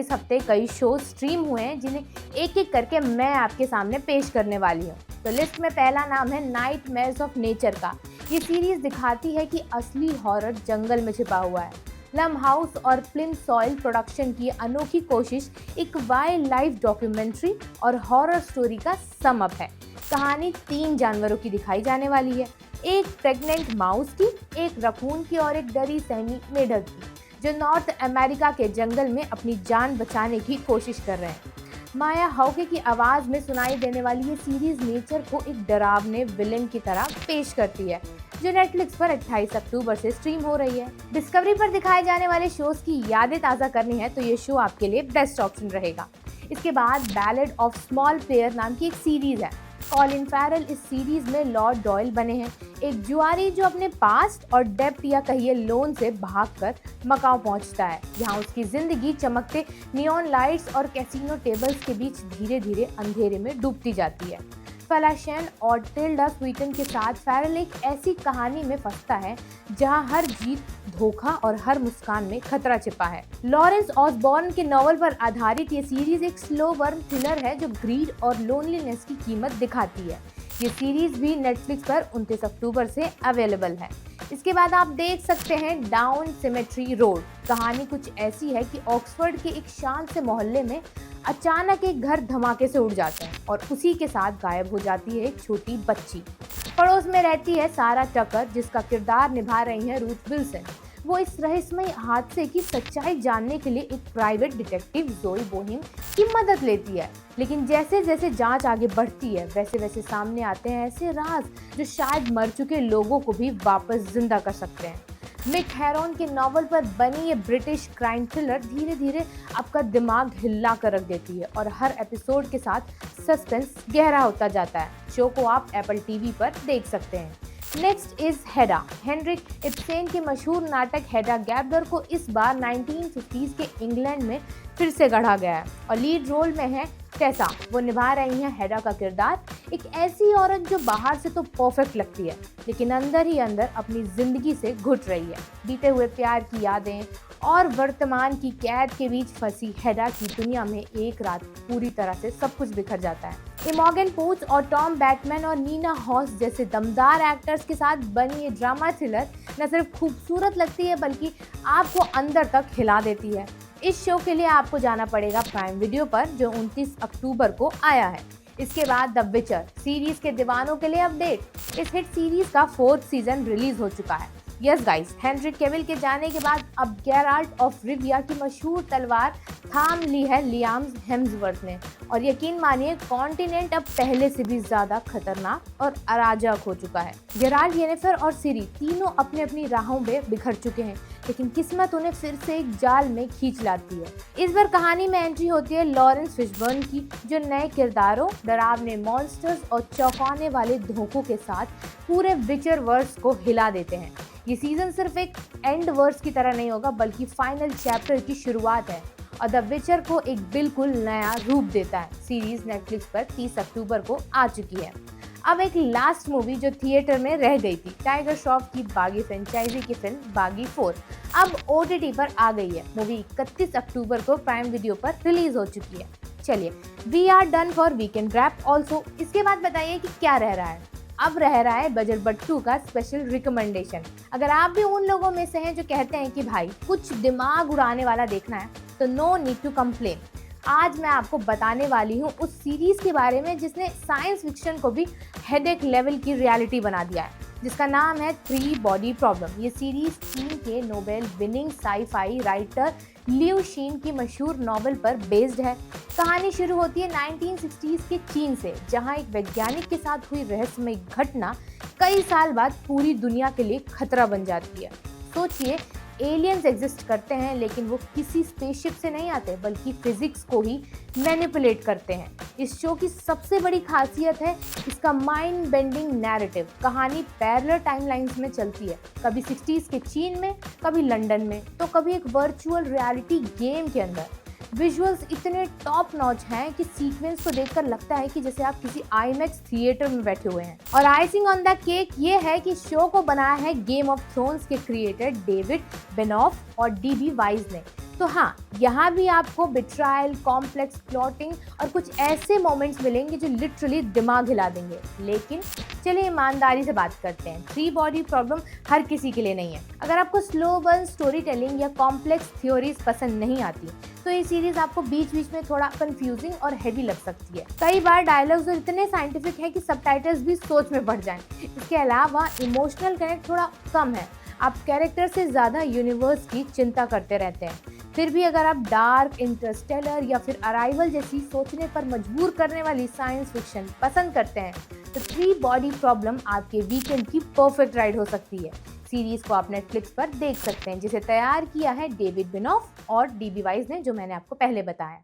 इस हफ्ते कई शो स्ट्रीम हुए हैं जिन्हें एक एक करके मैं आपके सामने पेश करने वाली हूँ। तो लिस्ट में पहला नाम है नाइटमेयर्स ऑफ नेचर का। ये सीरीज दिखाती है कि असली हॉरर जंगल में छिपा हुआ है। लम हाउस और प्लिन सॉइल प्रोडक्शन की अनोखी कोशिश एक वाइल्ड लाइफ डॉक्यूमेंट्री और हॉरर स्टोरी का सम अप है। कहानी 3 जानवरों की दिखाई जाने वाली है, एक प्रेग्नेंट माउस की, एक रकून की और एक डरी सहमी मेढक की, जो नॉर्थ अमेरिका के जंगल में अपनी जान बचाने की कोशिश कर रहे हैं। माया हाउके की आवाज़ में सुनाई देने वाली ये सीरीज नेचर को एक डरावने विलेन की तरह पेश करती है, जो नेटफ्लिक्स पर 28 अक्टूबर से स्ट्रीम हो रही है। डिस्कवरी पर दिखाए जाने वाले शोज की यादें ताज़ा करनी है तो ये शो आपके लिए बेस्ट ऑप्शन रहेगा। इसके बाद बैलेड ऑफ स्मॉल प्लेयर नाम की एक सीरीज है। कॉलिन फैरल इस सीरीज में लॉर्ड डॉयल बने हैं, एक जुआरी जो अपने पास्ट और डेब्ट या कहिए लोन से भागकर मकाओ पहुंचता है। यहाँ उसकी जिंदगी चमकते नियॉन लाइट्स और कैसीनो टेबल्स के बीच धीरे धीरे अंधेरे में डूबती जाती है। फेलाशन और टिल्डा स्वीटन के साथ फैरल एक ऐसी कहानी में फंसता है जहां हर जीत धोखा और हर मुस्कान में खतरा छिपा है। लॉरेंस ऑसबॉर्न के नॉवल पर आधारित ये सीरीज एक स्लो बर्न थ्रिलर है जो ग्रीड और लोनलीनेस की कीमत दिखाती है। ये सीरीज भी नेटफ्लिक्स पर 29 अक्टूबर से अवेलेबल है। इसके बाद आप देख सकते हैं डाउन सिमेट्री रोड। कहानी कुछ ऐसी है कि ऑक्सफोर्ड के एक शांत से मोहल्ले में अचानक एक घर धमाके से उड़ जाता है और उसी के साथ गायब हो जाती है एक छोटी बच्ची। पड़ोस में रहती है सारा टकर, जिसका किरदार निभा रही है रूथ विल्सन। वो इस रहस्यमय हादसे की सच्चाई जानने के लिए एक प्राइवेट डिटेक्टिव जोई बोहिम की मदद लेती है, लेकिन जैसे जैसे जांच आगे बढ़ती है वैसे वैसे सामने आते हैं ऐसे राज जो शायद मर चुके लोगों को भी वापस जिंदा कर सकते हैं। मिक हेरोन के नॉवल पर बनी ये ब्रिटिश क्राइम थ्रिलर धीरे धीरे आपका दिमाग हिला कर रख देती है और हर एपिसोड के साथ सस्पेंस गहरा होता जाता है। शो को आप एप्पल टीवी पर देख सकते हैं। Next is Hedda. Henrik Ibsen के मशहूर नाटक हेडा गैब्लर को इस बार 1950s के इंग्लैंड में फिर से गढ़ा गया है और लीड रोल में है टेसा। वो निभा रही हैं हेडा का किरदार, एक ऐसी औरत जो बाहर से तो परफेक्ट लगती है लेकिन अंदर ही अंदर अपनी जिंदगी से घुट रही है। बीते हुए प्यार की यादें और वर्तमान की कैद के बीच फंसी हेडा की दुनिया में एक रात पूरी तरह से सब कुछ बिखर जाता है। इमोगन पोच और टॉम बैटमैन और नीना हॉस जैसे दमदार एक्टर्स के साथ बनी ये ड्रामा थ्रिलर न सिर्फ खूबसूरत लगती है बल्कि आपको अंदर तक हिला देती है। इस शो के लिए आपको जाना पड़ेगा प्राइम वीडियो पर, जो 29 अक्टूबर को आया है। इसके बाद द विचर सीरीज के दीवानों के लिए अपडेट। इस हिट सीरीज का 4th सीजन रिलीज हो चुका है। यस गाइस, हेनरी कैविल के जाने के बाद अब गेराल्ट ऑफ रिविया की मशहूर तलवार थाम ली है लियाम हेम्सवर्थ ने, और यकीन मानिए कॉन्टिनेंट अब पहले से भी ज्यादा खतरनाक और अराजक हो चुका है। गेराल्ट, येनिफर और सिरी तीनों अपनी अपनी राहों में बिखर चुके हैं, लेकिन किस्मत उन्हें फिर से एक जाल में खींच लाती है। इस बार कहानी में एंट्री होती है लॉरेंस फिशबर्न की, जो नए किरदारों, डरावने मॉन्स्टर्स और चौंकाने वाले धोखों के साथ पूरे विचर वर्स को हिला देते हैं। ये सीजन सिर्फ एक एंड वर्स की तरह नहीं होगा बल्कि फाइनल चैप्टर की शुरुआत है और द विचर को एक बिल्कुल नया रूप देता है। सीरीज नेटफ्लिक्स पर 30 अक्टूबर को आ चुकी है। अब एक लास्ट मूवी जो थिएटर में रह गई थी, टाइगर श्रॉफ की बागी फ्रेंचाइजी की फिल्म बागी 4 अब OTT पर आ गई है। मूवी 31 अक्टूबर को प्राइम वीडियो पर रिलीज हो चुकी है। चलिए, we are done for weekend wrap also. इसके बाद बताइए कि क्या रह रहा है। अब रह रहा है बजट बट्टू का स्पेशल रिकमेंडेशन। अगर आप भी उन लोगों में से हैं जो कहते हैं कि भाई कुछ दिमाग उड़ाने वाला देखना है, तो नो नीड टू कंप्लेन। आज मैं आपको बताने वाली हूँ उस सीरीज के बारे में जिसने साइंस फिक्शन को भी हेडेक लेवल की रियलिटी बना दिया है, जिसका नाम है 3 बॉडी प्रॉब्लम। ये सीरीज चीन के Nobel winning sci fi writer Liu Cixin की मशहूर नॉवल पर बेस्ड है। कहानी शुरू होती है 1960s के चीन से, जहां एक वैज्ञानिक के साथ हुई रहस्यमय घटना कई साल बाद पूरी दुनिया के लिए खतरा बन जाती है। सोचिए, एलियंस एग्जिस्ट करते हैं लेकिन वो किसी स्पेसशिप से नहीं आते बल्कि फिजिक्स को ही मैनिपुलेट करते हैं। इस शो की सबसे बड़ी खासियत है इसका माइंड बेंडिंग नैरेटिव। कहानी पैरेलल टाइमलाइंस में चलती है, कभी 60s के चीन में, कभी लंदन में, तो कभी एक वर्चुअल रियलिटी गेम के अंदर। विजुअल्स इतने टॉप नॉच हैं कि सीक्वेंस को देखकर लगता है कि जैसे आप किसी आईमैक्स थिएटर में बैठे हुए हैं। और आइसिंग ऑन द केक ये है कि शो को बनाया है गेम ऑफ थ्रोन्स के क्रिएटर डेविड बेनॉफ और डीबी वाइज ने, तो हाँ, यहाँ भी आपको बिट्रायल, कॉम्प्लेक्स प्लॉटिंग और कुछ ऐसे मोमेंट्स मिलेंगे जो लिटरली दिमाग हिला देंगे। लेकिन चलिए ईमानदारी से बात करते हैं, थ्री बॉडी प्रॉब्लम हर किसी के लिए नहीं है। अगर आपको स्लो बर्न स्टोरी टेलिंग या कॉम्प्लेक्स थ्योरीज पसंद नहीं आती तो ये सीरीज आपको बीच बीच में थोड़ा कंफ्यूजिंग और हेवी लग सकती है। कई बार डायलॉग्स तो इतने साइंटिफिक है कि सबटाइटल्स भी सोच में पड़ जाएं। इसके अलावा इमोशनल कनेक्ट थोड़ा कम है, आप कैरेक्टर से ज़्यादा यूनिवर्स की चिंता करते रहते हैं। फिर भी अगर आप डार्क, इंटरस्टेलर या फिर अराइवल जैसी सोचने पर मजबूर करने वाली साइंस फिक्शन पसंद करते हैं तो थ्री बॉडी प्रॉब्लम आपके वीकेंड की परफेक्ट राइड हो सकती है। सीरीज को आप नेटफ्लिक्स पर देख सकते हैं, जिसे तैयार किया है डेविड बिनॉफ और डीबी वाइज ने, जो मैंने आपको पहले बताया।